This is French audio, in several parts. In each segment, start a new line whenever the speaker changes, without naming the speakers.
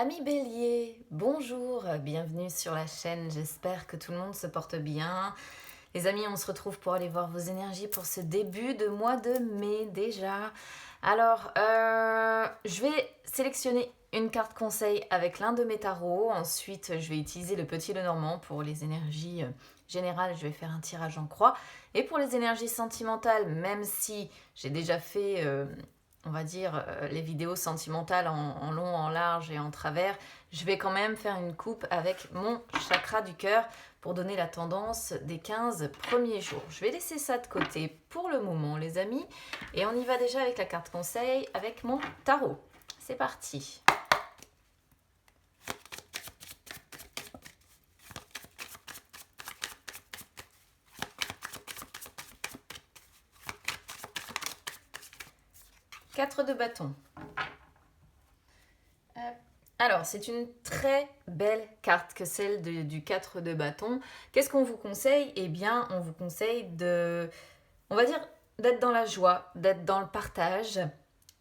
Amis Bélier, bonjour, bienvenue sur la chaîne, j'espère que tout le monde se porte bien. Les amis, on se retrouve pour aller voir vos énergies pour ce début de mois de mai déjà. Alors, je vais sélectionner une carte conseil avec l'un de mes tarots. Ensuite, je vais utiliser le petit Lenormand pour les énergies générales. Je vais faire un tirage en croix. Et pour les énergies sentimentales, même si j'ai déjà fait... on va dire, les vidéos sentimentales en long, en large et en travers, je vais quand même faire une coupe avec mon chakra du cœur pour donner la tendance des 15 premiers jours. Je vais laisser ça de côté pour le moment, les amis, et on y va déjà avec la carte conseil, avec mon tarot. C'est parti. Quatre de bâton. Alors, c'est une très belle carte que celle du 4 de bâton. Qu'est-ce qu'on vous conseille? Eh bien, on vous conseille on va dire, d'être dans la joie, d'être dans le partage,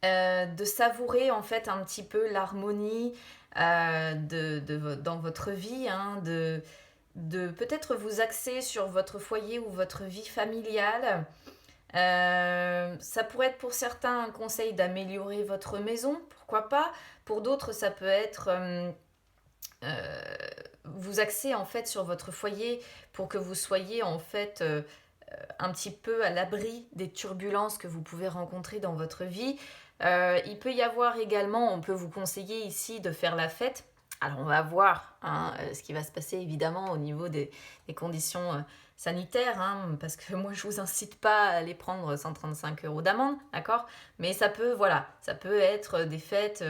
de savourer en fait un petit peu l'harmonie dans votre vie, hein, de peut-être vous axer sur votre foyer ou votre vie familiale. Ça pourrait être pour certains un conseil d'améliorer votre maison, pourquoi pas. Pour d'autres, ça peut être vous axer en fait sur votre foyer pour que vous soyez en fait un petit peu à l'abri des turbulences que vous pouvez rencontrer dans votre vie. Il peut y avoir également, on peut vous conseiller ici de faire la fête. Alors on va voir ce qui va se passer évidemment au niveau des conditions sanitaires, hein, parce que moi je vous incite pas à aller prendre 135 € d'amende, d'accord? Mais ça peut, voilà, ça peut être des fêtes,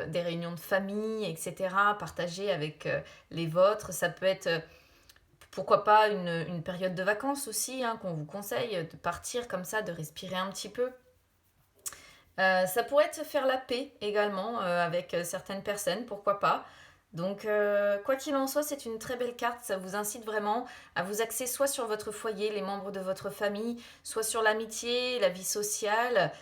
des réunions de famille, etc., partagées avec les vôtres. Ça peut être pourquoi pas une période de vacances aussi, hein, qu'on vous conseille de partir comme ça, de respirer un petit peu. Ça pourrait être faire la paix également avec certaines personnes, pourquoi pas. Donc, quoi qu'il en soit, c'est une très belle carte. Ça vous incite vraiment à vous axer soit sur votre foyer, les membres de votre famille, soit sur l'amitié, la vie sociale,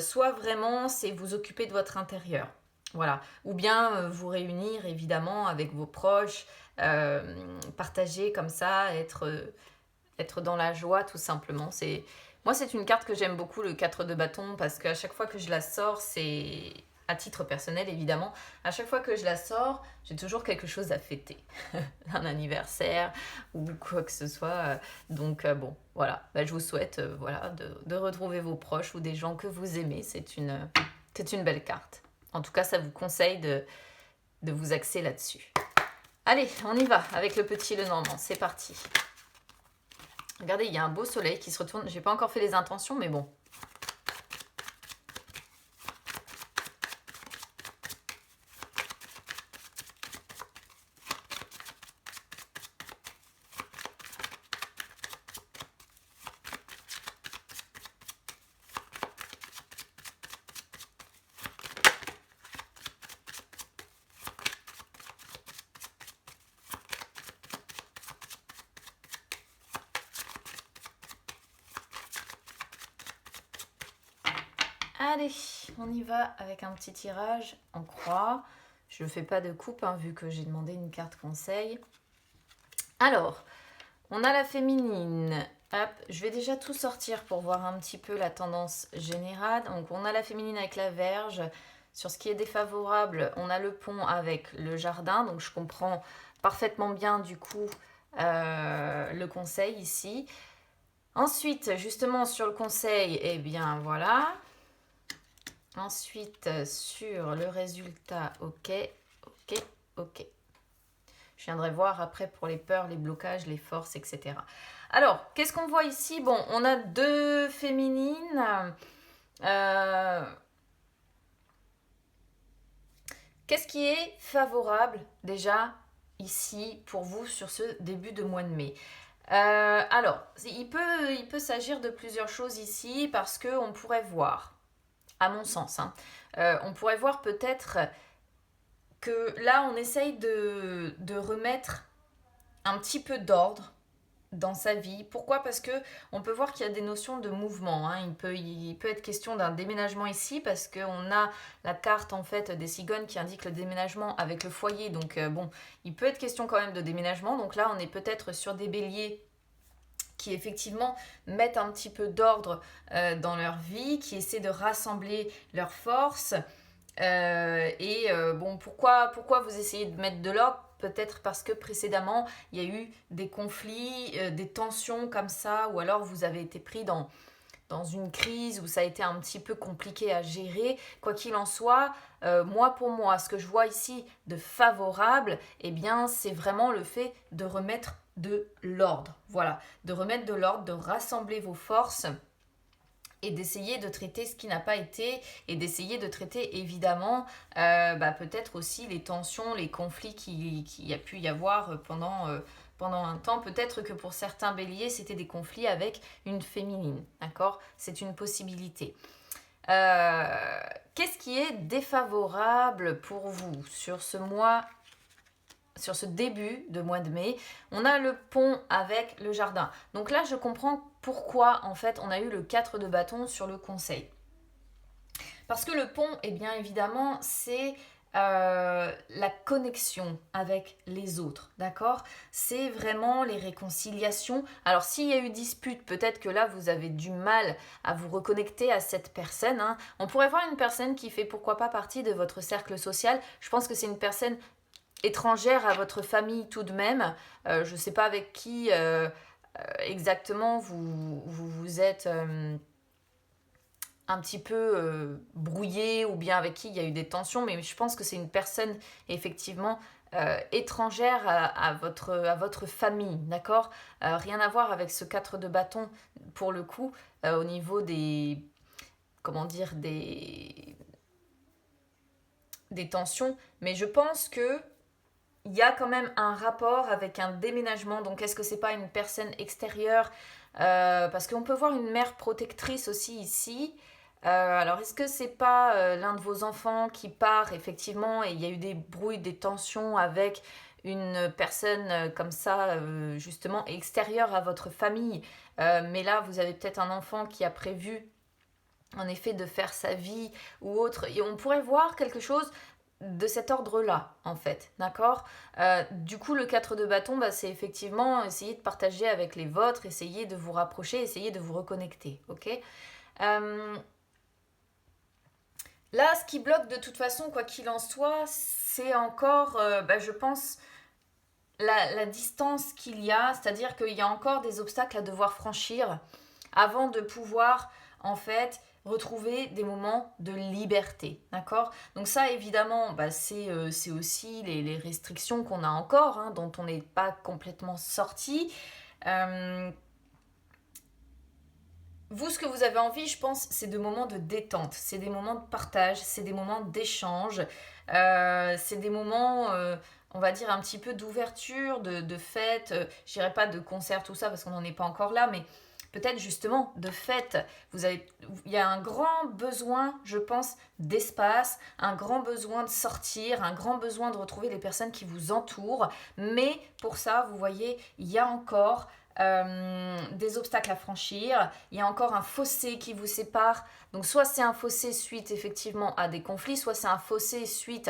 soit vraiment c'est vous occuper de votre intérieur. Voilà. Ou bien vous réunir évidemment avec vos proches, partager comme ça, être dans la joie tout simplement. Moi, c'est une carte que j'aime beaucoup, le 4 de bâton, parce qu'à chaque fois que je la sors, c'est à titre personnel évidemment, à chaque fois que je la sors, j'ai toujours quelque chose à fêter. Un anniversaire ou quoi que ce soit. Donc bon, voilà, je vous souhaite voilà, de retrouver vos proches ou des gens que vous aimez. C'est une belle carte. En tout cas, ça vous conseille de vous axer là-dessus. Allez, on y va avec le petit Lenormand. C'est parti. Regardez, il y a un beau soleil qui se retourne. J'ai pas encore fait les intentions, mais bon. Allez, on y va avec un petit tirage en croix. Je ne fais pas de coupe hein, vu que j'ai demandé une carte conseil. Alors, on a la féminine. Hop, je vais déjà tout sortir pour voir un petit peu la tendance générale. Donc, on a la féminine avec la Vierge. Sur ce qui est défavorable, on a le pont avec le jardin. Donc, je comprends parfaitement bien du coup le conseil ici. Ensuite, justement, sur le conseil, eh bien voilà. Ensuite, sur le résultat, ok. Je viendrai voir après pour les peurs, les blocages, les forces, etc. Alors, qu'est-ce qu'on voit ici? Bon, on a deux féminines. Qu'est-ce qui est favorable déjà ici pour vous sur ce début de mois de mai? Alors, il peut s'agir de plusieurs choses ici parce qu'on pourrait voir, à mon sens, hein, on pourrait voir peut-être que là, on essaye de remettre un petit peu d'ordre dans sa vie. Pourquoi? Parce que on peut voir qu'il y a des notions de mouvement, hein. Il peut être question d'un déménagement ici parce qu'on a la carte en fait des cigognes qui indique le déménagement avec le foyer. Donc bon, il peut être question quand même de déménagement. Donc là, on est peut-être sur des béliers qui effectivement mettent un petit peu d'ordre dans leur vie, qui essaient de rassembler leurs forces. Bon, pourquoi vous essayez de mettre de l'ordre? Peut-être parce que précédemment, il y a eu des conflits, des tensions comme ça, ou alors vous avez été pris dans une crise où ça a été un petit peu compliqué à gérer. Quoi qu'il en soit, moi pour moi, ce que je vois ici de favorable, eh bien, c'est vraiment le fait de remettre de l'ordre. Voilà, de remettre de l'ordre, de rassembler vos forces et d'essayer de traiter ce qui n'a pas été et d'essayer de traiter évidemment peut-être aussi les tensions, les conflits qui a pu y avoir pendant un temps. Peut-être que pour certains béliers, c'était des conflits avec une féminine, d'accord? C'est une possibilité. Qu'est-ce qui est défavorable pour vous sur ce mois, sur ce début de mois de mai? On a le pont avec le jardin. Donc là, je comprends pourquoi, en fait, on a eu le 4 de bâton sur le conseil. Parce que le pont, eh bien évidemment, c'est la connexion avec les autres, d'accord? C'est vraiment les réconciliations. Alors, s'il y a eu dispute, peut-être que là, vous avez du mal à vous reconnecter à cette personne, hein. On pourrait voir une personne qui fait pourquoi pas partie de votre cercle social. Je pense que c'est une personne étrangère à votre famille tout de même. Je ne sais pas avec qui exactement vous êtes un petit peu brouillé ou bien avec qui il y a eu des tensions, mais je pense que c'est une personne effectivement étrangère à votre famille, d'accord? Rien à voir avec ce 4 de bâton pour le coup, au niveau des, comment dire, des tensions, mais je pense que il y a quand même un rapport avec un déménagement. Donc, est-ce que c'est pas une personne extérieure? Parce qu'on peut voir une mère protectrice aussi ici. Alors, est-ce que c'est pas l'un de vos enfants qui part effectivement et il y a eu des brouilles, des tensions avec une personne comme ça, justement extérieure à votre famille? Mais là, vous avez peut-être un enfant qui a prévu en effet de faire sa vie ou autre. Et on pourrait voir quelque chose de cet ordre-là, en fait, d'accord? Du coup, le 4 de bâton, c'est effectivement essayer de partager avec les vôtres, essayer de vous rapprocher, essayer de vous reconnecter, ok? Là, ce qui bloque de toute façon, quoi qu'il en soit, c'est encore, je pense, la distance qu'il y a, c'est-à-dire qu'il y a encore des obstacles à devoir franchir avant de pouvoir, en fait, retrouver des moments de liberté, d'accord? Donc ça, évidemment, c'est aussi les restrictions qu'on a encore, hein, dont on n'est pas complètement sorti. Vous, ce que vous avez envie, je pense, c'est de moments de détente, c'est des moments de partage, c'est des moments d'échange, c'est des moments, on va dire, un petit peu d'ouverture, de fête. Je dirais pas de concert, tout ça, parce qu'on n'en est pas encore là, mais peut-être justement de fête. Il y a un grand besoin, je pense, d'espace, un grand besoin de sortir, un grand besoin de retrouver les personnes qui vous entourent. Mais pour ça, vous voyez, il y a encore des obstacles à franchir, il y a encore un fossé qui vous sépare. Donc soit c'est un fossé suite effectivement à des conflits, soit c'est un fossé suite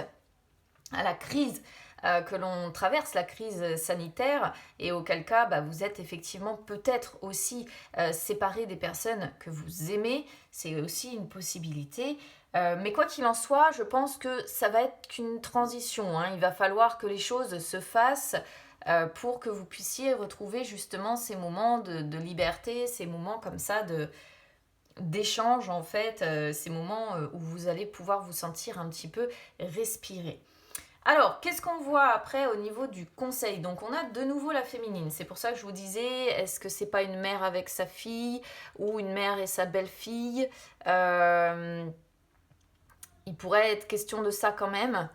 à la crise que l'on traverse, la crise sanitaire, et auquel cas vous êtes effectivement peut-être aussi séparé des personnes que vous aimez, c'est aussi une possibilité. Mais quoi qu'il en soit, je pense que ça va être qu'une transition, hein. Il va falloir que les choses se fassent pour que vous puissiez retrouver justement ces moments de liberté, ces moments comme ça d'échange en fait, ces moments où vous allez pouvoir vous sentir un petit peu respirer. Alors, qu'est-ce qu'on voit après au niveau du conseil? Donc, on a de nouveau la féminine. C'est pour ça que je vous disais, est-ce que c'est pas une mère avec sa fille ou une mère et sa belle-fille? Il pourrait être question de ça quand même.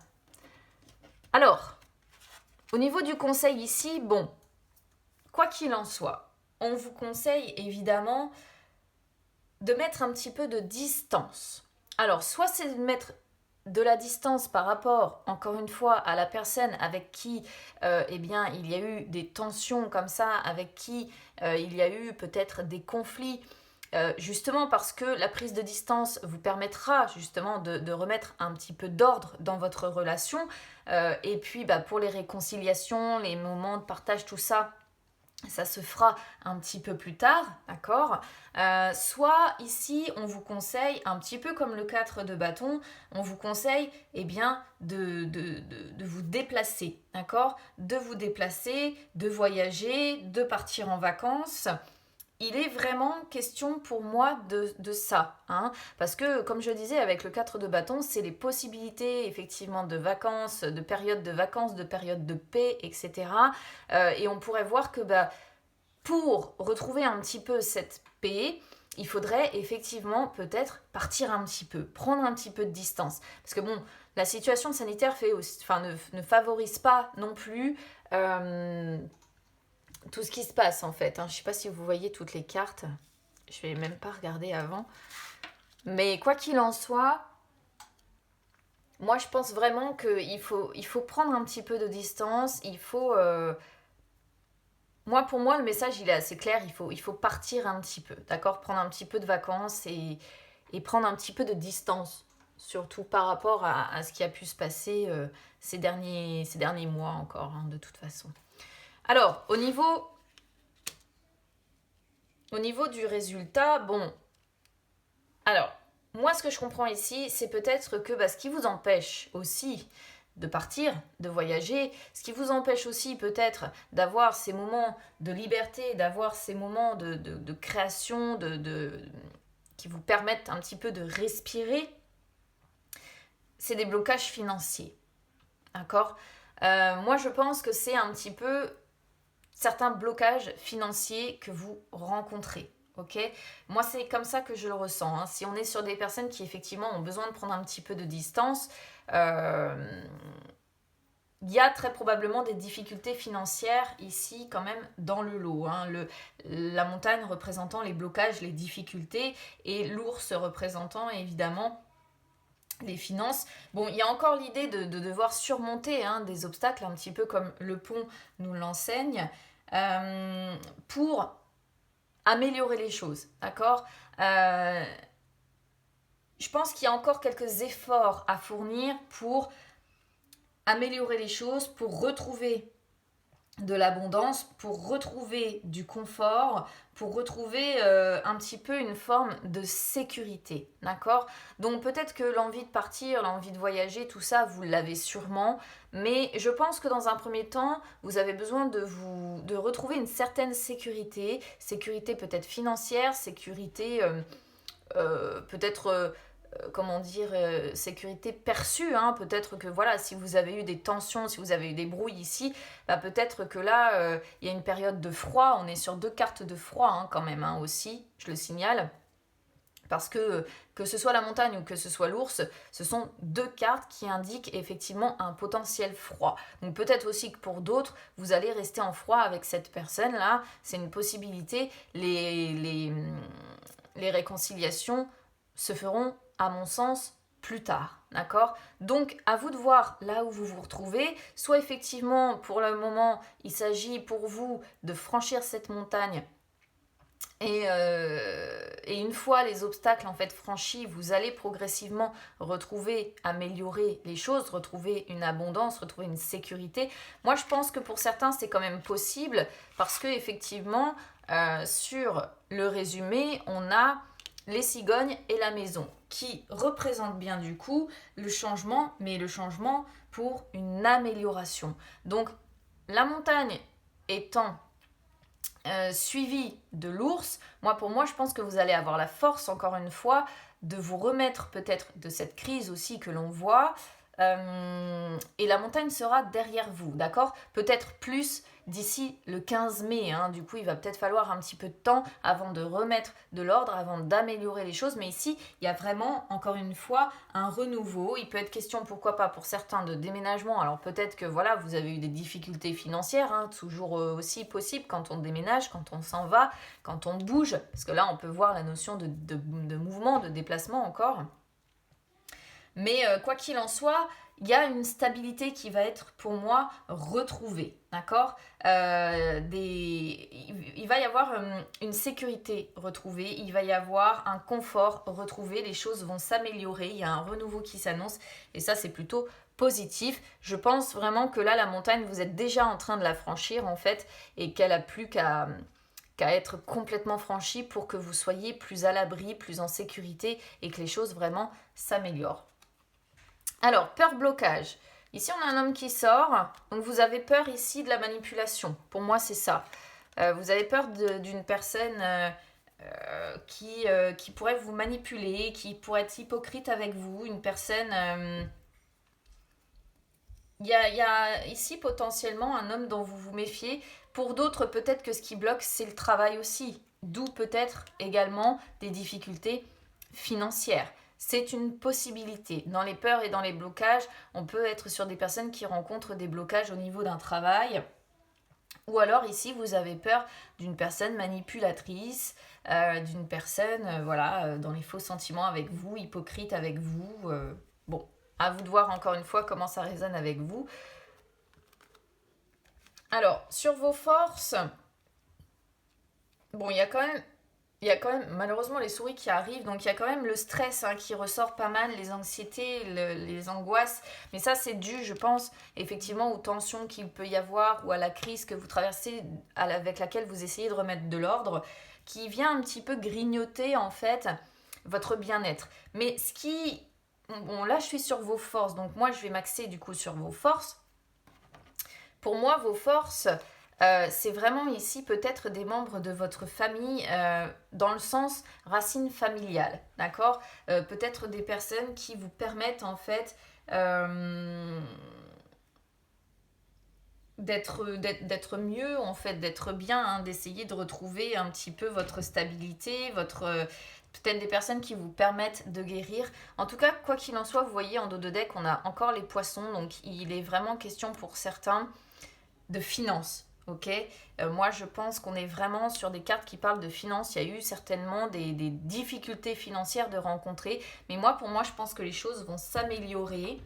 Alors, au niveau du conseil ici, bon, quoi qu'il en soit, on vous conseille évidemment de mettre un petit peu de distance. Alors, soit c'est de mettre de la distance par rapport, encore une fois, à la personne avec qui eh bien, il y a eu des tensions comme ça, avec qui il y a eu peut-être des conflits, justement parce que la prise de distance vous permettra justement de remettre un petit peu d'ordre dans votre relation. Et puis pour les réconciliations, les moments de partage, tout ça, ça se fera un petit peu plus tard, d'accord. Soit ici, on vous conseille, un petit peu comme le 4 de bâton, on vous conseille de vous déplacer, d'accord. De vous déplacer, de voyager, de partir en vacances. Il est vraiment question pour moi de ça, hein, parce que comme je disais avec le 4 de bâton, c'est les possibilités effectivement de vacances, de périodes de périodes de paix, etc. Et on pourrait voir que pour retrouver un petit peu cette paix, il faudrait effectivement peut-être partir un petit peu, prendre un petit peu de distance. Parce que bon, la situation sanitaire ne favorise pas non plus tout ce qui se passe en fait. Je ne sais pas si vous voyez toutes les cartes. Je vais même pas regarder avant. Mais quoi qu'il en soit, moi je pense vraiment qu'il faut prendre un petit peu de distance. Pour moi, le message il est assez clair. Il faut partir un petit peu, d'accord. Prendre un petit peu de vacances et prendre un petit peu de distance. Surtout par rapport à ce qui a pu se passer ces derniers mois encore, de toute façon. Alors, au niveau du résultat, bon, alors, moi ce que je comprends ici, c'est peut-être que ce qui vous empêche aussi de partir, de voyager, ce qui vous empêche aussi peut-être d'avoir ces moments de liberté, d'avoir ces moments de création, qui vous permettent un petit peu de respirer, c'est des blocages financiers, d'accord. Moi je pense que c'est un petit peu certains blocages financiers que vous rencontrez. Ok, moi c'est comme ça que je le ressens. Si on est sur des personnes qui effectivement ont besoin de prendre un petit peu de distance, il y a très probablement des difficultés financières ici quand même dans le lot. La montagne représentant les blocages, les difficultés, et l'ours représentant évidemment les finances. Bon, il y a encore l'idée de devoir surmonter des obstacles, un petit peu comme le pont nous l'enseigne. Pour améliorer les choses, d'accord. Je pense qu'il y a encore quelques efforts à fournir pour améliorer les choses, pour retrouver de l'abondance, pour retrouver du confort, pour retrouver un petit peu une forme de sécurité, d'accord. Donc peut-être que l'envie de partir, l'envie de voyager, tout ça, vous l'avez sûrement, mais je pense que dans un premier temps, vous avez besoin de retrouver une certaine sécurité peut-être financière, sécurité peut-être comment dire, sécurité perçue, peut-être que voilà, si vous avez eu des tensions, si vous avez eu des brouilles ici, peut-être que là, il y a une période de froid, on est sur 2 cartes de froid quand même, aussi, je le signale, parce que ce soit la montagne ou que ce soit l'ours, ce sont 2 cartes qui indiquent effectivement un potentiel froid. Donc peut-être aussi que pour d'autres, vous allez rester en froid avec cette personne-là, c'est une possibilité. Les réconciliations se feront, à mon sens, plus tard, d'accord. Donc à vous de voir là où vous vous retrouvez. Soit effectivement pour le moment il s'agit pour vous de franchir cette montagne et une fois les obstacles en fait franchis, vous allez progressivement améliorer les choses, retrouver une abondance, retrouver une sécurité. Moi je pense que pour certains c'est quand même possible, parce que effectivement sur le résumé on a les cigognes et la maison, qui représentent bien du coup le changement, mais le changement pour une amélioration. Donc la montagne étant suivie de l'ours, pour moi, je pense que vous allez avoir la force, encore une fois, de vous remettre peut-être de cette crise aussi que l'on voit, et la montagne sera derrière vous, d'accord. Peut-être plus d'ici le 15 mai, du coup il va peut-être falloir un petit peu de temps avant de remettre de l'ordre, avant d'améliorer les choses, mais ici il y a vraiment encore une fois un renouveau. Il peut être question, pourquoi pas pour certains, de déménagement. Alors peut-être que voilà, vous avez eu des difficultés financières, toujours aussi possible quand on déménage, quand on s'en va, quand on bouge, parce que là on peut voir la notion de mouvement, de déplacement encore. Mais quoi qu'il en soit, il y a une stabilité qui va être pour moi retrouvée, d'accord. Il va y avoir une sécurité retrouvée, il va y avoir un confort retrouvé, les choses vont s'améliorer, il y a un renouveau qui s'annonce et ça c'est plutôt positif. Je pense vraiment que là la montagne vous êtes déjà en train de la franchir en fait et qu'elle a plus qu'à être complètement franchie pour que vous soyez plus à l'abri, plus en sécurité et que les choses vraiment s'améliorent. Alors, peur blocage. Ici, on a un homme qui sort. Donc, vous avez peur ici de la manipulation. Pour moi, c'est ça. Vous avez peur d'une personne qui pourrait vous manipuler, qui pourrait être hypocrite avec vous. Une personne... Il y a ici potentiellement un homme dont vous vous méfiez. Pour d'autres, peut-être que ce qui bloque, c'est le travail aussi. D'où peut-être également des difficultés financières. C'est une possibilité. Dans les peurs et dans les blocages, on peut être sur des personnes qui rencontrent des blocages au niveau d'un travail. Ou alors ici, vous avez peur d'une personne manipulatrice, d'une personne dans les faux sentiments avec vous, hypocrite avec vous. Bon, à vous de voir encore une fois comment ça résonne avec vous. Alors, sur vos forces, bon, il y a quand même malheureusement les souris qui arrivent, donc il y a quand même le stress qui ressort pas mal, les anxiétés, les angoisses, mais ça c'est dû, je pense, effectivement aux tensions qu'il peut y avoir ou à la crise que vous traversez, avec laquelle vous essayez de remettre de l'ordre, qui vient un petit peu grignoter en fait votre bien-être. Mais ce qui... Bon, là je suis sur vos forces, donc moi je vais m'axer du coup sur vos forces. Pour moi, vos forces, c'est vraiment ici peut-être des membres de votre famille dans le sens racine familiale, d'accord. Peut-être des personnes qui vous permettent en fait d'être mieux, en fait, d'être bien, d'essayer de retrouver un petit peu votre stabilité, peut-être des personnes qui vous permettent de guérir. En tout cas, quoi qu'il en soit, vous voyez en dos de deck, on a encore les poissons, donc il est vraiment question pour certains de finances. Ok, moi je pense qu'on est vraiment sur des cartes qui parlent de finances. Il y a eu certainement des difficultés financières de rencontrer, mais pour moi, je pense que les choses vont s'améliorer.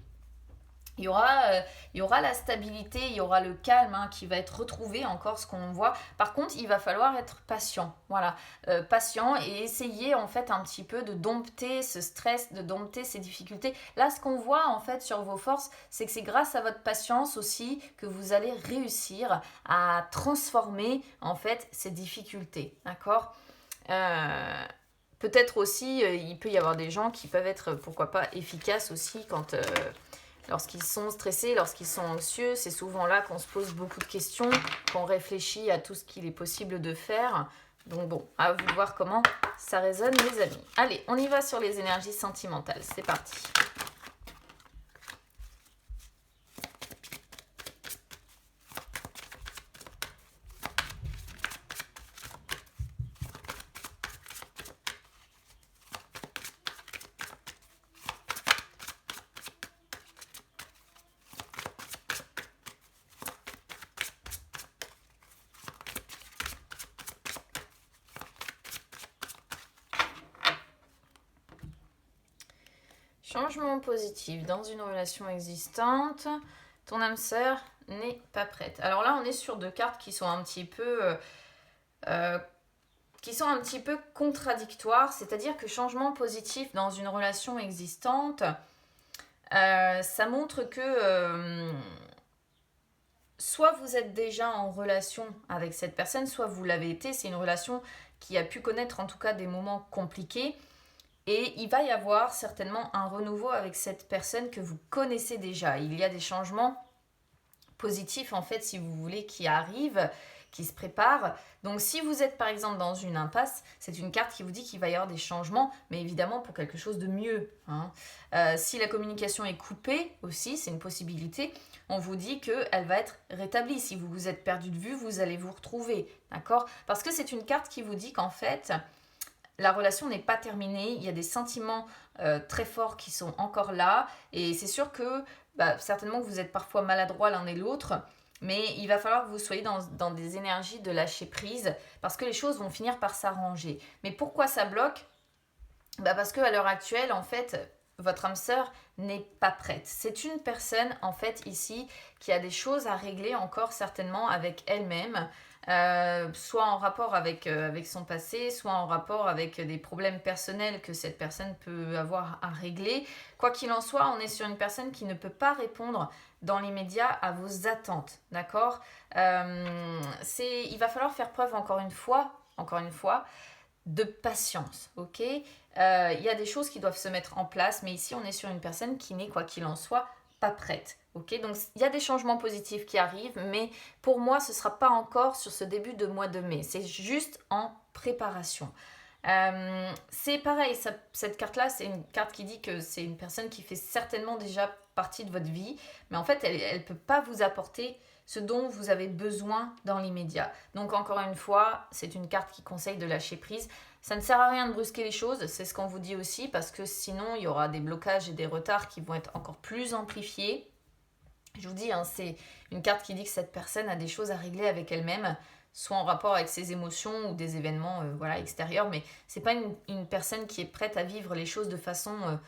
Il y aura la stabilité, il y aura le calme qui va être retrouvé, encore ce qu'on voit. Par contre, il va falloir être patient. Voilà, patient et essayer en fait un petit peu de dompter ce stress, de dompter ces difficultés. Là, ce qu'on voit en fait sur vos forces, c'est que c'est grâce à votre patience aussi que vous allez réussir à transformer en fait ces difficultés. D'accord. Peut-être aussi, il peut y avoir des gens qui peuvent être, pourquoi pas, efficaces aussi lorsqu'ils sont stressés, lorsqu'ils sont anxieux. C'est souvent là qu'on se pose beaucoup de questions, qu'on réfléchit à tout ce qu'il est possible de faire. Donc bon, à vous de voir comment ça résonne, les amis. Allez, on y va sur les énergies sentimentales. C'est parti. Changement positif dans une relation existante. Ton âme sœur n'est pas prête. Alors là, on est sur deux cartes qui sont un petit peu contradictoires. C'est-à-dire que changement positif dans une relation existante, ça montre que soit vous êtes déjà en relation avec cette personne, soit vous l'avez été. C'est une relation qui a pu connaître en tout cas des moments compliqués. Et il va y avoir certainement un renouveau avec cette personne que vous connaissez déjà. Il y a des changements positifs, en fait, si vous voulez, qui arrivent, qui se préparent. Donc, si vous êtes, par exemple, dans une impasse, c'est une carte qui vous dit qu'il va y avoir des changements, mais évidemment pour quelque chose de mieux. Si la communication est coupée aussi, c'est une possibilité, on vous dit qu'elle va être rétablie. Si vous vous êtes perdu de vue, vous allez vous retrouver, d'accord. Parce que c'est une carte qui vous dit qu'en fait... la relation n'est pas terminée, il y a des sentiments très forts qui sont encore là, et c'est sûr que certainement que vous êtes parfois maladroits l'un et l'autre, mais il va falloir que vous soyez dans des énergies de lâcher prise, parce que les choses vont finir par s'arranger. Mais pourquoi ça bloque ? Parce qu'à l'heure actuelle, en fait, votre âme sœur n'est pas prête. C'est une personne, en fait, ici, qui a des choses à régler encore certainement avec elle-même, soit en rapport avec son passé, soit en rapport avec des problèmes personnels que cette personne peut avoir à régler. Quoi qu'il en soit, on est sur une personne qui ne peut pas répondre dans l'immédiat à vos attentes, d'accord. Il va falloir faire preuve encore une fois, de patience, ok. Il y a des choses qui doivent se mettre en place, mais ici on est sur une personne qui n'est, quoi qu'il en soit, pas prête, ok. Donc il y a des changements positifs qui arrivent, mais pour moi ce ne sera pas encore sur ce début de mois de mai, c'est juste en préparation. C'est pareil, cette carte-là, c'est une carte qui dit que c'est une personne qui fait certainement déjà partie de votre vie, mais en fait, elle ne peut pas vous apporter ce dont vous avez besoin dans l'immédiat. Donc encore une fois, c'est une carte qui conseille de lâcher prise. Ça ne sert à rien de brusquer les choses, c'est ce qu'on vous dit aussi, parce que sinon, il y aura des blocages et des retards qui vont être encore plus amplifiés. Je vous dis, hein, c'est une carte qui dit que cette personne a des choses à régler avec elle-même, soit en rapport avec ses émotions ou des événements extérieurs, mais c'est pas une personne qui est prête à vivre les choses de façon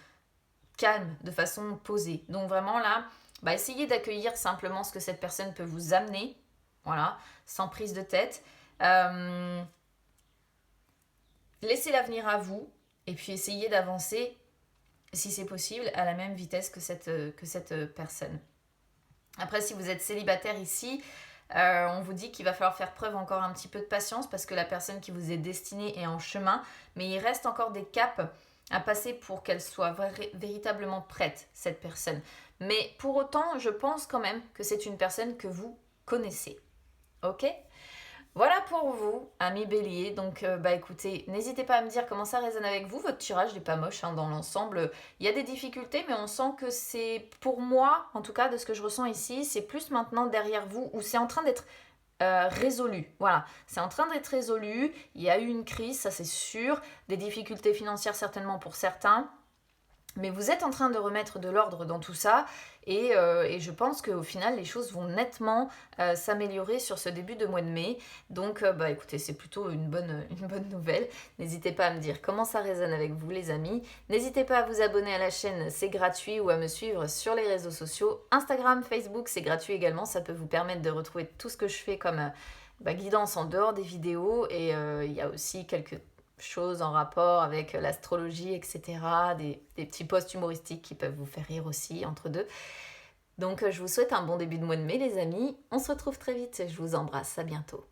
calme, de façon posée. Donc vraiment là, essayez d'accueillir simplement ce que cette personne peut vous amener, voilà, sans prise de tête. Laissez l'avenir à vous, et puis essayez d'avancer, si c'est possible, à la même vitesse que cette personne. Après, si vous êtes célibataire ici, on vous dit qu'il va falloir faire preuve encore un petit peu de patience parce que la personne qui vous est destinée est en chemin, mais il reste encore des caps à passer pour qu'elle soit véritablement prête, cette personne. Mais pour autant, je pense quand même que c'est une personne que vous connaissez. Ok ? Voilà pour vous, amis bélier. Donc, écoutez, n'hésitez pas à me dire comment ça résonne avec vous. Votre tirage n'est pas moche dans l'ensemble. Il y a des difficultés, mais on sent que c'est, pour moi, en tout cas, de ce que je ressens ici, c'est plus maintenant derrière vous, où c'est en train d'être résolu. Voilà, c'est en train d'être résolu. Il y a eu une crise, ça c'est sûr. Des difficultés financières certainement pour certains. Mais vous êtes en train de remettre de l'ordre dans tout ça et je pense qu'au final, les choses vont nettement s'améliorer sur ce début de mois de mai. Donc, écoutez, c'est plutôt une bonne nouvelle. N'hésitez pas à me dire comment ça résonne avec vous, les amis. N'hésitez pas à vous abonner à la chaîne, c'est gratuit, ou à me suivre sur les réseaux sociaux. Instagram, Facebook, c'est gratuit également. Ça peut vous permettre de retrouver tout ce que je fais comme guidance en dehors des vidéos. Et il y a aussi quelques choses en rapport avec l'astrologie, etc. Des petits posts humoristiques qui peuvent vous faire rire aussi entre deux. Donc je vous souhaite un bon début de mois de mai, les amis. On se retrouve très vite. Je vous embrasse. À bientôt.